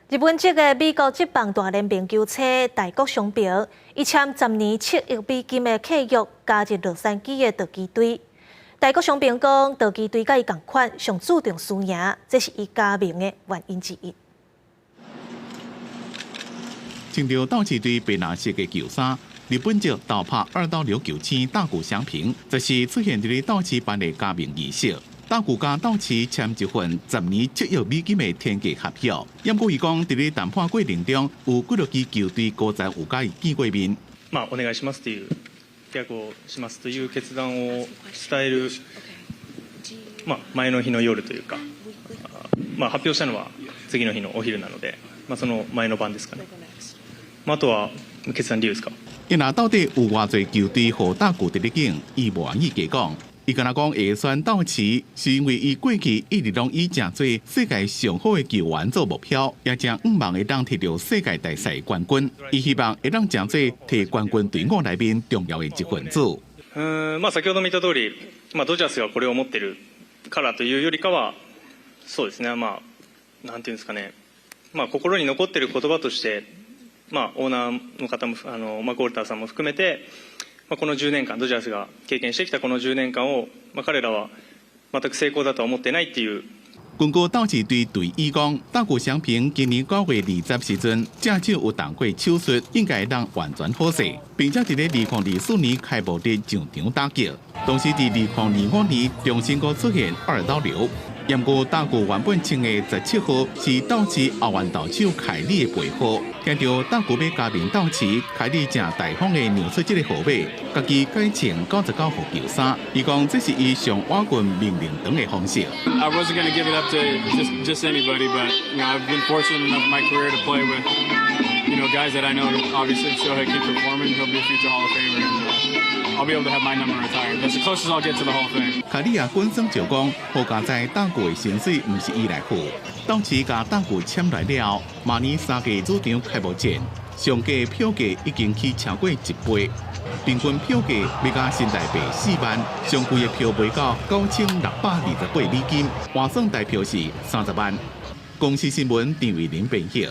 日本籍的美国职棒大联盟球星大谷翔平，以签10年7亿美金的契约加入洛杉矶的道奇队。大谷翔平讲，道奇队甲伊同款，上注重输赢，这是伊加盟的原因之一。穿着道奇队白蓝色的球衫，日本籍倒拍2-6球星大谷翔平，则是出现伫道奇办的加盟仪式。大谷甲道奇签一份10年7亿美金的天价合约，因过伊讲，伫咧谈判过程中，有几落支球隊高层有甲伊見過面。お願いしますという契約をしますという決断を伝える、前の日の夜というか、発表したのは次の日のお昼なので、その前の晩ですかね。あとは決断理由ですか？因若到底有偌侪球隊和大谷伫咧境，伊无愿意加讲。伊敢若讲会选道奇，是因为伊过去一直拢以诚侪世界上好的球员做目標，也正希望會當摕到世界大賽冠軍。伊希望會當誠侪摕冠軍隊伍內面重要的一份子。先ほども言った通り、ドジャースがこれを持ってるからというよりかは、そうですね、なんていうんですかね、心に残ってる言葉として、オーナーの方もマコールターさんも含めて。この10年間、ドジャースが経験してきたこの10年間を、彼らは全く成功だとは思ってないっていう。根據道奇隊隊醫講，大谷翔平今年9月20時陣，正手有動過手術，應該會當完全好勢，並且喺2024年開幕日上場打擊。同時喺2025年重新個出現2-6。不過大谷原本穿的17號是道奇後援投手凱利的背號，聽到大谷要加盟道奇，凱利正大方的讓出這個號碼，家己改穿99號球衫。伊講這是伊上瓦棍命令長的方式。I wasn't going to give it up to just anybody, but I've been fortunate enough in my career to play with guys that I know. Obviously, if Shohei keep performing, he'll be a future Hall of Famer. I'll be able to have my number retired. That's the closest I'll get to the Hall of Fame. 凱利也本身就講，好加在大谷的薪水唔是伊來付。道奇甲大谷簽來了，明年3月主場開幕戰，上價票價已經起超過1倍，平均票價要甲新台幣4萬，上貴的票賣到9628美金，換算台票是30萬。公司新聞陳偉林編譯。